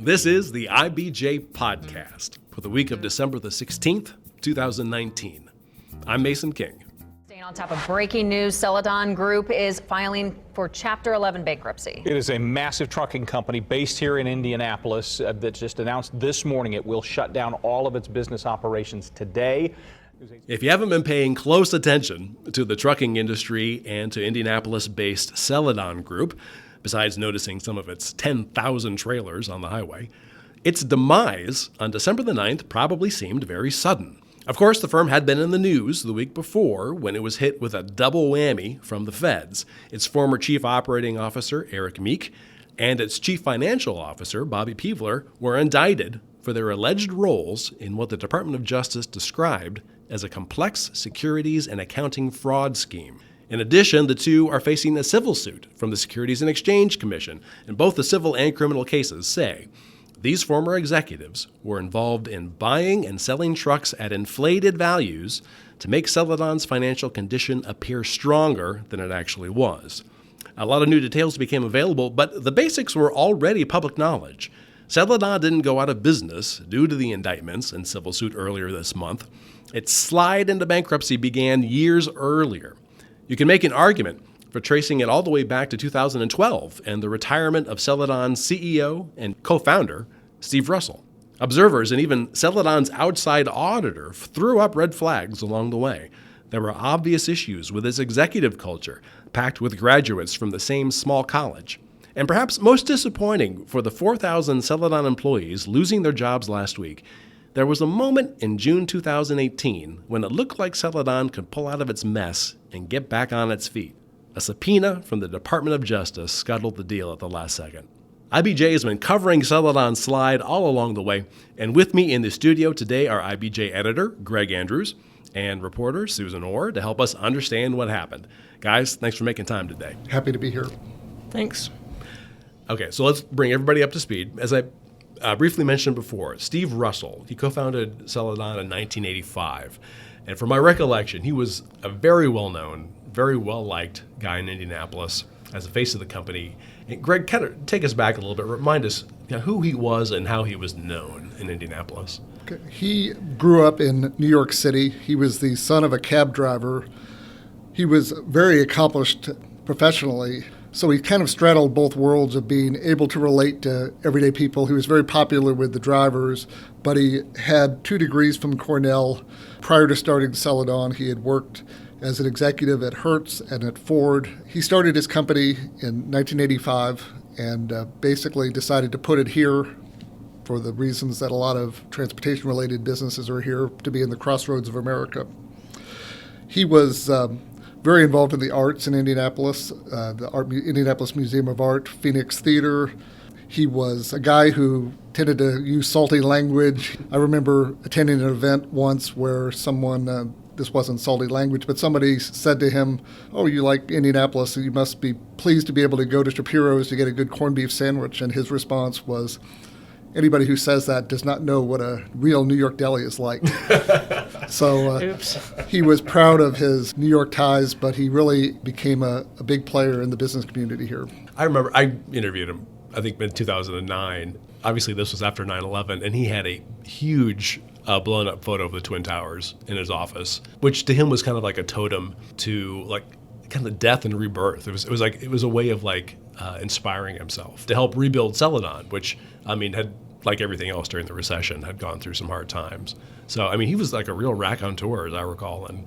This is the IBJ Podcast for the week of December the 16th, 2019. I'm Mason King. Staying on top of breaking news, Celadon Group is filing for Chapter 11 bankruptcy. It is a massive trucking company based here in Indianapolis that just announced this morning it will shut down all of its business operations today. If you haven't been paying close attention to the trucking industry and to Indianapolis-based Celadon Group, besides noticing some of its 10,000 trailers on the highway, its demise on December the 9th probably seemed very sudden. Of course, the firm had been in the news the week before when it was hit with a double whammy from the feds. Its former chief operating officer, Eric Meek, and its chief financial officer, Bobby Peevler, were indicted for their alleged roles in what the Department of Justice described as a complex securities and accounting fraud scheme. In addition, the two are facing a civil suit from the Securities and Exchange Commission, and both the civil and criminal cases say these former executives were involved in buying and selling trucks at inflated values to make Celadon's financial condition appear stronger than it actually was. A lot of new details became available, but the basics were already public knowledge. Celadon didn't go out of business due to the indictments and civil suit earlier this month. Its slide into bankruptcy began years earlier. You can make an argument for tracing it all the way back to 2012 and the retirement of Celadon's CEO and co-founder, Steve Russell. Observers and even Celadon's outside auditor threw up red flags along the way. There were obvious issues with its executive culture, packed with graduates from the same small college. And perhaps most disappointing for the 4,000 Celadon employees losing their jobs last week, there was a moment in June 2018 when it looked like Celadon could pull out of its mess and get back on its feet. A subpoena from the Department of Justice scuttled the deal at the last second. IBJ has been covering Celadon's slide all along the way, and with me in the studio today are IBJ Editor Greg Andrews and reporter Susan Orr to help us understand what happened. Guys, thanks for making time today. Happy to be here. Thanks. Okay, so let's bring everybody up to speed. As I briefly mentioned before, Steve Russell, he co-founded Celadon in 1985. And from my recollection, he was a very well-known, very well-liked guy in Indianapolis as the face of the company. And Greg, kind of take us back a little bit. Remind us who he was and how he was known in Indianapolis. Okay. He grew up in New York City. He was the son of a cab driver. He was very accomplished professionally. So he kind of straddled both worlds of being able to relate to everyday people. He was very popular with the drivers, but he had 2 degrees from Cornell. Prior to starting Celadon, he had worked as an executive at Hertz and at Ford. He started his company in 1985 and basically decided to put it here for the reasons that a lot of transportation-related businesses are here, to be in the crossroads of America. He was very involved in the arts in Indianapolis, the Indianapolis Museum of Art, Phoenix Theater. He was a guy who tended to use salty language. I remember attending an event once where someone, this wasn't salty language, but somebody said to him, "Oh, you like Indianapolis, so you must be pleased to be able to go to Shapiro's to get a good corned beef sandwich." And his response was, "Anybody who says that does not know what a real New York deli is like." So he was proud of his New York ties, but he really became a big player in the business community here. I remember I interviewed him, I think in 2009. Obviously, this was after 9/11, and he had a huge blown-up photo of the Twin Towers in his office, which to him was kind of like a totem to like kind of death and rebirth. It was a way of inspiring himself to help rebuild Celadon, which had, like everything else during the recession, had gone through some hard times. So he was like a real raconteur, as I recall, and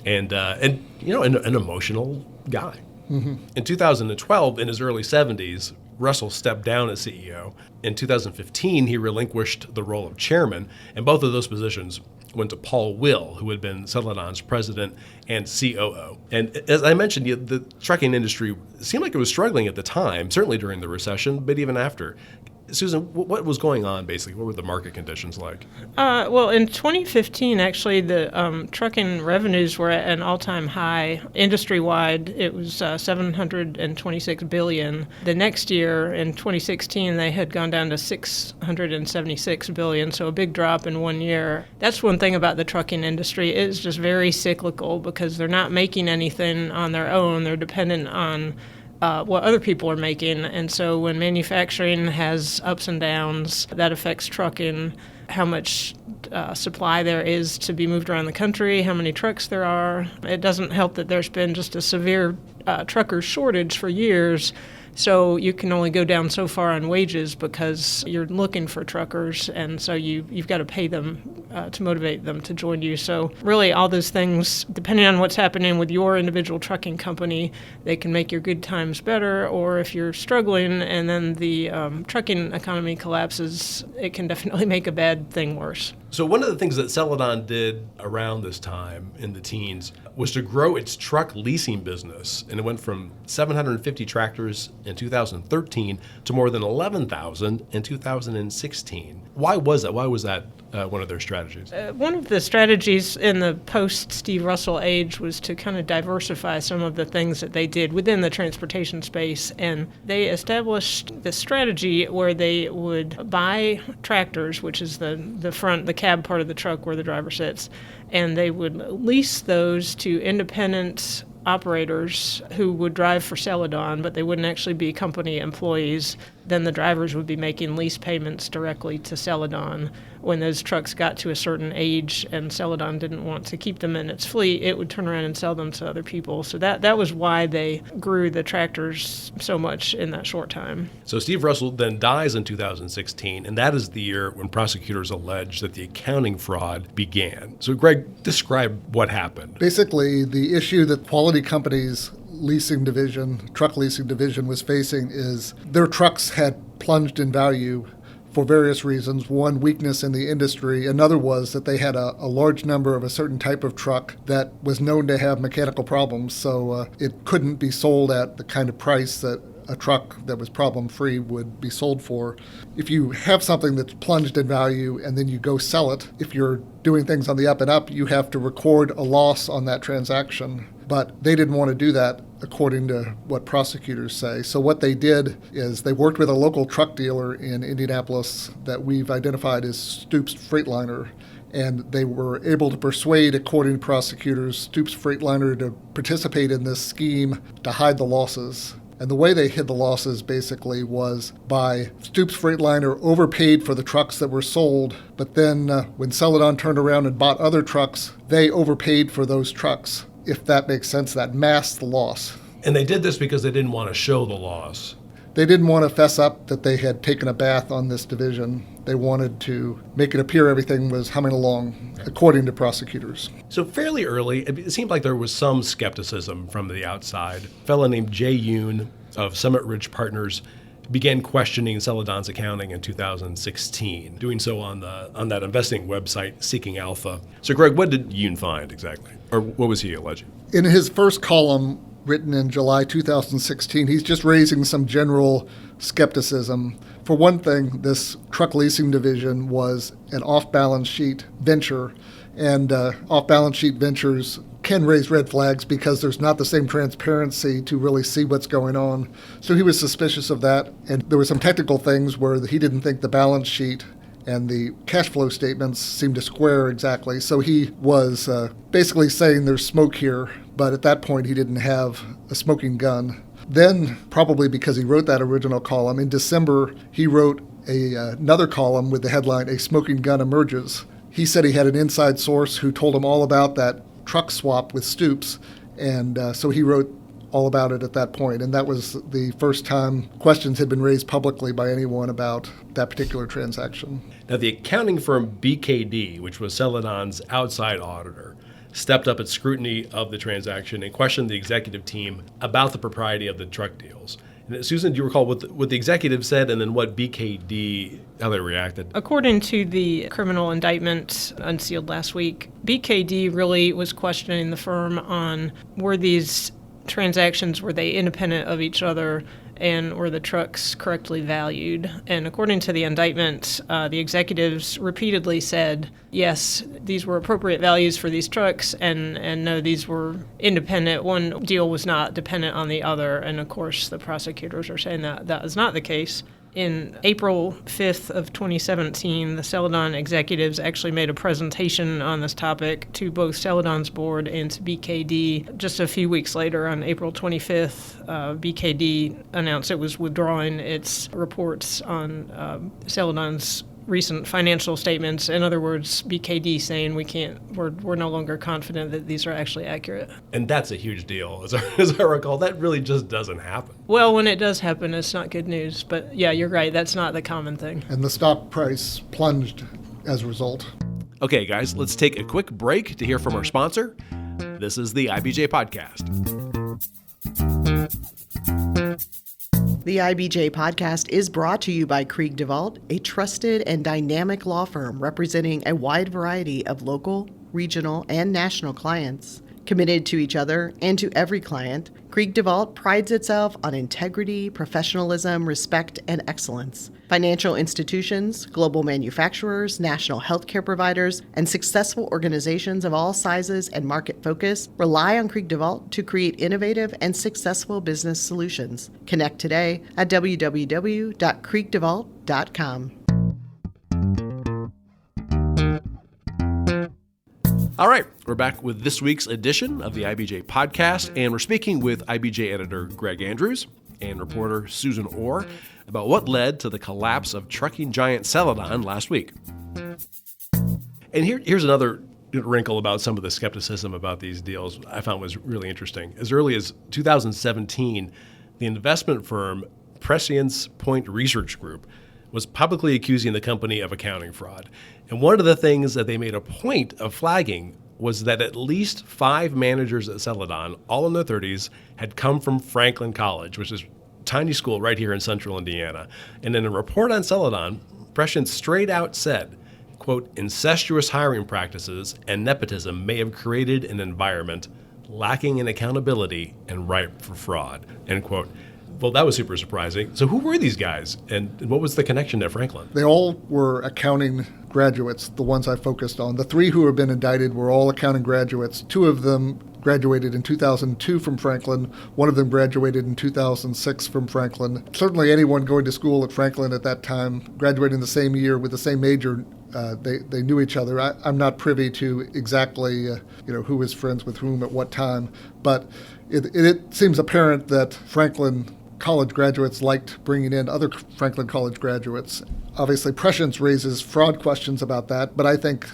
an emotional guy. Mm-hmm. In 2012, in his early 70s, Russell stepped down as CEO. In 2015, he relinquished the role of chairman, and both of those positions went to Paul Will, who had been Celadon's president and COO. And as I mentioned, the trucking industry seemed like it was struggling at the time, certainly during the recession, but even after. Susan, what was going on, basically? What were the market conditions like? Well, in 2015, actually, the trucking revenues were at an all-time high. Industry-wide, it was $726 billion. The next year, in 2016, they had gone down to $676 billion, so a big drop in 1 year. That's one thing about the trucking industry. It is just very cyclical because they're not making anything on their own. They're dependent on what other people are making. And so when manufacturing has ups and downs, that affects trucking, how much supply there is to be moved around the country, how many trucks there are. It doesn't help that there's been just a severe trucker shortage for years. So you can only go down so far on wages because you're looking for truckers, and so you've got to pay them to motivate them to join you. So really all those things, depending on what's happening with your individual trucking company, they can make your good times better, or if you're struggling and then the trucking economy collapses, it can definitely make a bad thing worse. So one of the things that Celadon did around this time in the teens was to grow its truck leasing business, and it went from 750 tractors in 2013 to more than 11,000 in 2016. Why was that? Why was that one of their strategies? One of the strategies in the post-Steve Russell age was to kind of diversify some of the things that they did within the transportation space, and they established this strategy where they would buy tractors, which is the front, the cab part of the truck where the driver sits, and they would lease those to independent operators who would drive for Celadon, but they wouldn't actually be company employees. Then the drivers would be making lease payments directly to Celadon. When those trucks got to a certain age and Celadon didn't want to keep them in its fleet, it would turn around and sell them to other people. So that was why they grew the tractors so much in that short time. So Steve Russell then dies in 2016, and that is the year when prosecutors allege that the accounting fraud began. So Greg, describe what happened. Basically, the issue that Quality Company's truck leasing division was facing is their trucks had plunged in value for various reasons. One, weakness in the industry. Another was that they had a large number of a certain type of truck that was known to have mechanical problems, so it couldn't be sold at the kind of price that a truck that was problem-free would be sold for. If you have something that's plunged in value and then you go sell it, if you're doing things on the up and up, you have to record a loss on that transaction. But they didn't want to do that, according to what prosecutors say. So what they did is they worked with a local truck dealer in Indianapolis that we've identified as Stoops Freightliner, and they were able to persuade, according to prosecutors, Stoops Freightliner to participate in this scheme to hide the losses. And the way they hid the losses basically was by Stoops Freightliner overpaid for the trucks that were sold, but then when Celadon turned around and bought other trucks, they overpaid for those trucks. If that makes sense, that masked the loss. And they did this because they didn't want to show the loss. They didn't want to fess up that they had taken a bath on this division. They wanted to make it appear everything was humming along, according to prosecutors. So fairly early, it seemed like there was some skepticism from the outside. A fellow named Jay Yoon of Summit Ridge Partners began questioning Celadon's accounting in 2016, doing so on that investing website, Seeking Alpha. So Greg, what did Yoon find exactly? Or what was he alleging? In his first column, written in July 2016, he's just raising some general skepticism. For one thing, this truck leasing division was an off-balance sheet venture, and off-balance sheet ventures can raise red flags because there's not the same transparency to really see what's going on. So he was suspicious of that, and there were some technical things where he didn't think the balance sheet and the cash flow statements seemed to square exactly. So he was basically saying there's smoke here, but at that point he didn't have a smoking gun. Then, probably because he wrote that original column, in December he wrote another column with the headline, "A Smoking Gun Emerges." He said he had an inside source who told him all about that truck swap with Stoops, and so he wrote all about it at that point. And that was the first time questions had been raised publicly by anyone about that particular transaction. Now, the accounting firm BKD, which was Celadon's outside auditor, stepped up its scrutiny of the transaction and questioned the executive team about the propriety of the truck deals. And Susan, do you recall what the executive said and then what BKD, how they reacted? According to the criminal indictment unsealed last week, BKD really was questioning the firm on were these transactions, were they independent of each other, and were the trucks correctly valued? And according to the indictment, the executives repeatedly said, yes, these were appropriate values for these trucks, and no, these were independent. One deal was not dependent on the other. And of course, the prosecutors are saying that that is not the case. In April 5th of 2017, the Celadon executives actually made a presentation on this topic to both Celadon's board and to BKD. Just a few weeks later, on April 25th, BKD announced it was withdrawing its reports on Celadon's recent financial statements. In other words, BKD saying we're no longer confident that these are actually accurate. And that's a huge deal. As I recall, that really just doesn't happen. Well, when it does happen, it's not good news. But yeah, you're right. That's not the common thing. And the stock price plunged as a result. Okay, guys, let's take a quick break to hear from our sponsor. This is the IBJ Podcast. The IBJ Podcast is brought to you by Krieg DeVault, a trusted and dynamic law firm representing a wide variety of local, regional, and national clients. Committed to each other and to every client, Krieg DeVault prides itself on integrity, professionalism, respect, and excellence. Financial institutions, global manufacturers, national healthcare providers, and successful organizations of all sizes and market focus rely on Krieg DeVault to create innovative and successful business solutions. Connect today at www.kriegdevault.com. All right, we're back with this week's edition of the IBJ Podcast, and we're speaking with IBJ editor Greg Andrews and reporter Susan Orr about what led to the collapse of trucking giant Celadon last week. And here's another wrinkle about some of the skepticism about these deals I found was really interesting. As early as 2017, the investment firm Prescience Point Research Group was publicly accusing the company of accounting fraud. And one of the things that they made a point of flagging was that at least 5 managers at Celadon, all in their 30s, had come from Franklin College, which is a tiny school right here in central Indiana. And in a report on Celadon, Prescience straight out said, quote, incestuous hiring practices and nepotism may have created an environment lacking in accountability and ripe for fraud, end quote. Well, that was super surprising. So who were these guys, and what was the connection to Franklin? They all were accounting graduates, the ones I focused on. The 3 who have been indicted were all accounting graduates. 2 of them graduated in 2002 from Franklin. 1 of them graduated in 2006 from Franklin. Certainly anyone going to school at Franklin at that time, graduating the same year with the same major, they knew each other. I'm not privy to exactly who was friends with whom at what time, but it seems apparent that Franklin college graduates liked bringing in other Franklin College graduates. Obviously, Prescience raises fraud questions about that, but I think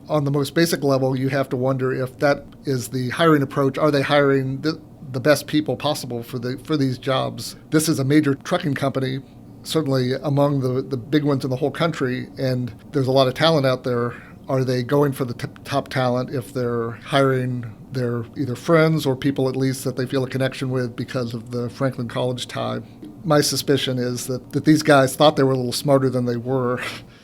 on the most basic level, you have to wonder if that is the hiring approach. Are they hiring the best people possible for these jobs? This is a major trucking company, certainly among the big ones in the whole country, and there's a lot of talent out there. Are they going for the top talent if they're hiring their either friends or people at least that they feel a connection with because of the Franklin College tie? My suspicion is that these guys thought they were a little smarter than they were.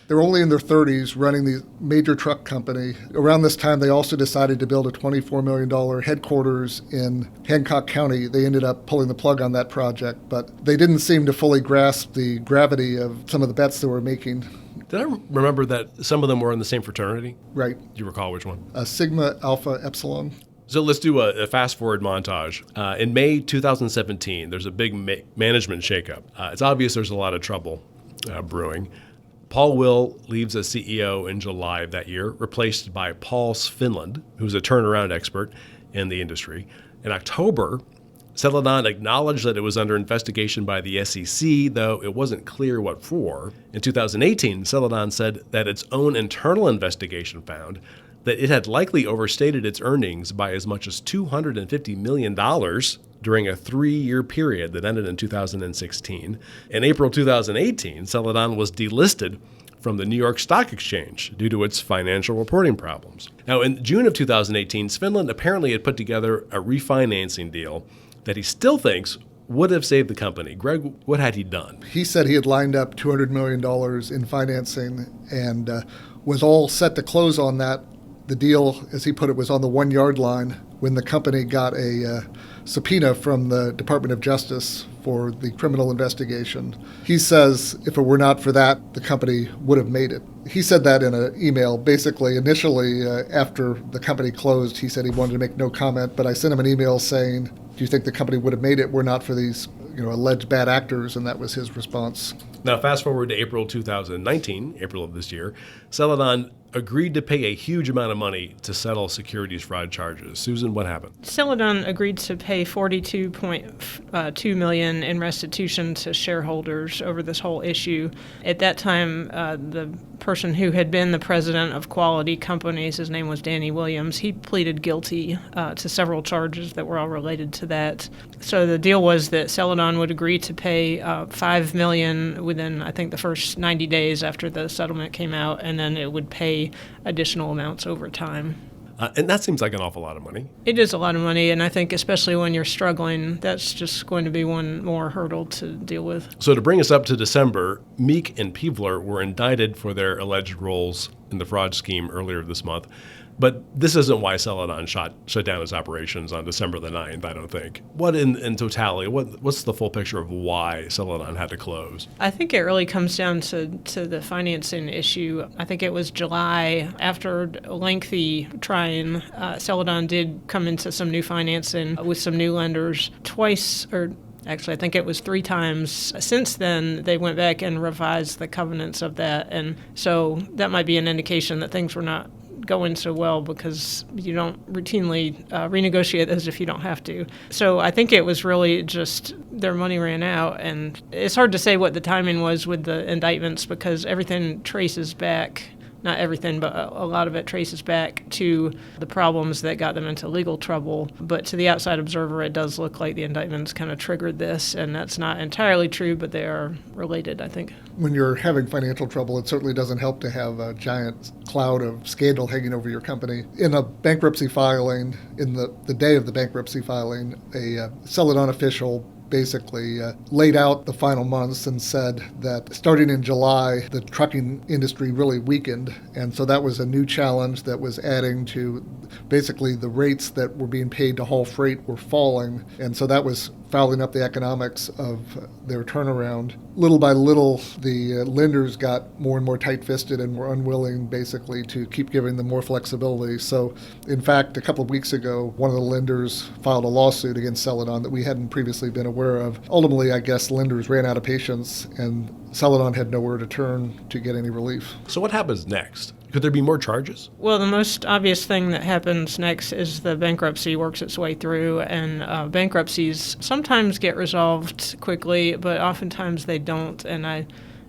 They're only in their 30s running the major truck company. Around this time, they also decided to build a $24 million headquarters in Hancock County. They ended up pulling the plug on that project, but they didn't seem to fully grasp the gravity of some of the bets they were making. Did I remember that some of them were in the same fraternity? Right. Do you recall which one? Sigma Alpha Epsilon. So let's do a fast-forward montage. In May 2017, there's a big management shakeup. It's obvious there's a lot of trouble brewing. Paul Will leaves as CEO in July of that year, replaced by Paul Svinland, who's a turnaround expert in the industry. In October, Celadon acknowledged that it was under investigation by the SEC, though it wasn't clear what for. In 2018, Celadon said that its own internal investigation found that it had likely overstated its earnings by as much as $250 million during a 3-year period that ended in 2016. In April 2018, Celadon was delisted from the New York Stock Exchange due to its financial reporting problems. Now, in June of 2018, Svinland apparently had put together a refinancing deal that he still thinks would have saved the company. Greg, what had he done? He said he had lined up $200 million in financing and was all set to close on that. The deal, as he put it, was on the 1-yard line when the company got a subpoena from the Department of Justice for the criminal investigation. He says if it were not for that, the company would have made it. He said that in an email. Basically, initially, after the company closed, he said he wanted to make no comment, but I sent him an email saying, do you think the company would have made it were not for these alleged bad actors? And that was his response. Now, fast forward to April 2019, April of this year, Celadon agreed to pay a huge amount of money to settle securities fraud charges. Susan, what happened? Celadon agreed to pay $42.2 million in restitution to shareholders over this whole issue. At that time, the person who had been the president of Quality Companies, his name was Danny Williams, he pleaded guilty to several charges that were all related to that. So the deal was that Celadon would agree to pay $5 million within, I think, the first 90 days after the settlement came out, and then it would pay additional amounts over time. And that seems like an awful lot of money. It is a lot of money, and I think especially when you're struggling, that's just going to be one more hurdle to deal with. So to bring us up to December, Meek and Peevler were indicted for their alleged roles in the fraud scheme earlier this month. But this isn't why Celadon shut down its operations on December the 9th, I don't think. What in totality, what's the full picture of why Celadon had to close? I think it really comes down to the financing issue. I think it was July, after lengthy trying, Celadon did come into some new financing with some new lenders twice, or actually, I think it was 3 times. Since then, they went back and revised the covenants of that. And so that might be an indication that things were not going so well, because you don't routinely renegotiate those if you don't have to. So I think it was really just their money ran out, and it's hard to say what the timing was with the indictments, because everything traces back, not everything, but a lot of it traces back to the problems that got them into legal trouble. But to the outside observer, it does look like the indictments kind of triggered this, and that's not entirely true, but they are related, I think. When you're having financial trouble, it certainly doesn't help to have a giant cloud of scandal hanging over your company. In a bankruptcy filing, in the day of the bankruptcy filing, a Celadon official basically laid out the final months and said that starting in July, the trucking industry really weakened. And so that was a new challenge that was adding to basically the rates that were being paid to haul freight were falling. And so that was fouling up the economics of their turnaround. Little by little, the lenders got more and more tight-fisted and were unwilling basically to keep giving them more flexibility. So in fact, a couple of weeks ago, one of the lenders filed a lawsuit against Celadon that we hadn't previously been aware of. Ultimately, I guess lenders ran out of patience, and Celadon had nowhere to turn to get any relief. So what happens next? Could there be more charges? Well, the most obvious thing that happens next is the bankruptcy works its way through, and bankruptcies sometimes get resolved quickly, but oftentimes they don't. And I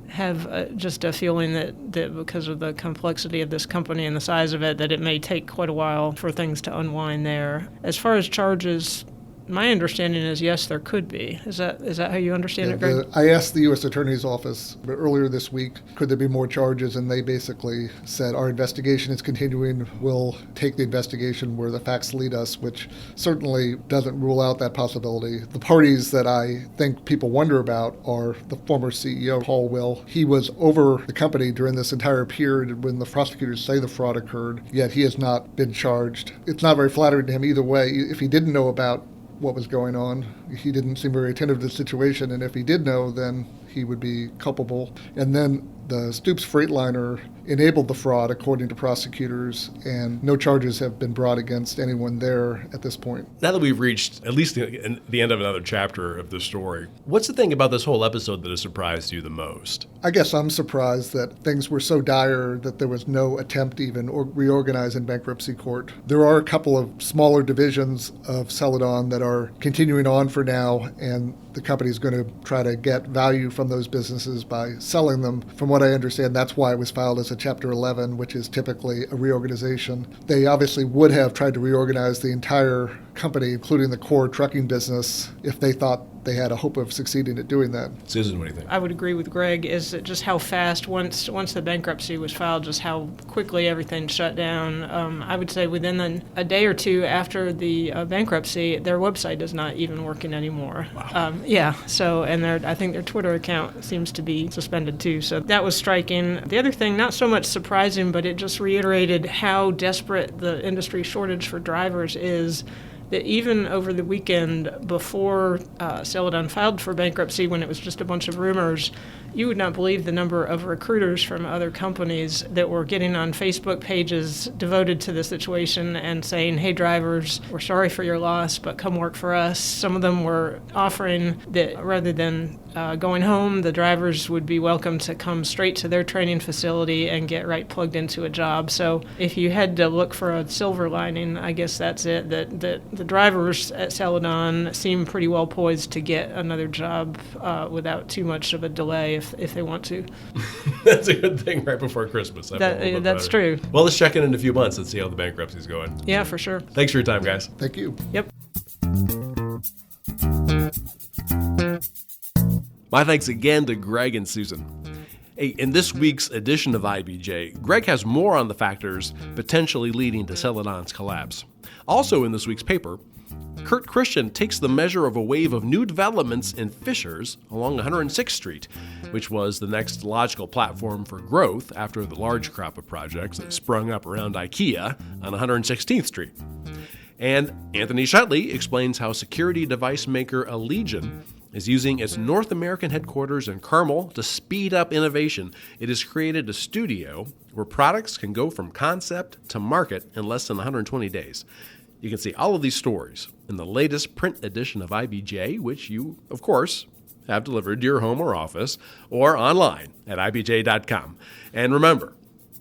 have just a feeling that because of the complexity of this company and the size of it, that it may take quite a while for things to unwind there. As far as charges, my understanding is yes, there could be. Is that how you understand it, Greg? I asked the U.S. Attorney's Office earlier this week, could there be more charges? And they basically said, our investigation is continuing. We'll take the investigation where the facts lead us, which certainly doesn't rule out that possibility. The parties that I think people wonder about are the former CEO, Paul Will. He was over the company during this entire period when the prosecutors say the fraud occurred, yet he has not been charged. It's not very flattering to him either way. If he didn't know about what was going on, he didn't seem very attentive to the situation, and if he did know, then he would be culpable. And then the Stoops Freightliner enabled the fraud, according to prosecutors, and no charges have been brought against anyone there at this point. Now that we've reached at least the end of another chapter of the story, what's the thing about this whole episode that has surprised you the most? I guess I'm surprised that things were so dire that there was no attempt to even reorganize in bankruptcy court. There are a couple of smaller divisions of Celadon that are continuing on for now, and the company is going to try to get value from those businesses by selling them. From what I understand, that's why it was filed as a Chapter 11, which is typically a reorganization. They obviously would have tried to reorganize the entire company, including the core trucking business, if they thought they had a hope of succeeding at doing that. Susan, what do you think? I would agree with Greg, is that just how fast, once the bankruptcy was filed, just how quickly everything shut down. I would say within a day or two after the bankruptcy, their website is not even working anymore. Wow. And I think their Twitter account seems to be suspended too. So that was striking. The other thing, not so much surprising, but it just reiterated how desperate the industry shortage for drivers is, that even over the weekend before Celadon filed for bankruptcy, when it was just a bunch of rumors, you would not believe the number of recruiters from other companies that were getting on Facebook pages devoted to the situation and saying, hey, drivers, we're sorry for your loss, but come work for us. Some of them were offering that rather than going home, the drivers would be welcome to come straight to their training facility and get right plugged into a job. So if you had to look for a silver lining, I guess that's it, that the drivers at Celadon seem pretty well poised to get another job without too much of a delay if they want to. That's a good thing right before Christmas. That's true. Well, let's check in a few months and see how the bankruptcy's going. Yeah, for sure. Thanks for your time, guys. Thank you. Yep. My thanks again to Greg and Susan. Hey, in this week's edition of IBJ, Greg has more on the factors potentially leading to Celadon's collapse. Also in this week's paper, Kurt Christian takes the measure of a wave of new developments in Fishers along 106th Street, which was the next logical platform for growth after the large crop of projects that sprung up around IKEA on 116th Street. And Anthony Shutley explains how security device maker Allegion is using its North American headquarters in Carmel to speed up innovation. It has created a studio where products can go from concept to market in less than 120 days. You can see all of these stories in the latest print edition of IBJ, which you, of course, have delivered to your home or office or online at IBJ.com. And remember,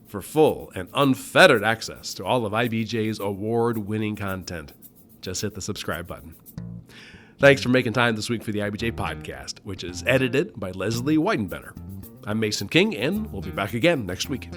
for full and unfettered access to all of IBJ's award-winning content, just hit the subscribe button. Thanks for making time this week for the IBJ podcast, which is edited by Leslie Weidenbender. I'm Mason King, and we'll be back again next week.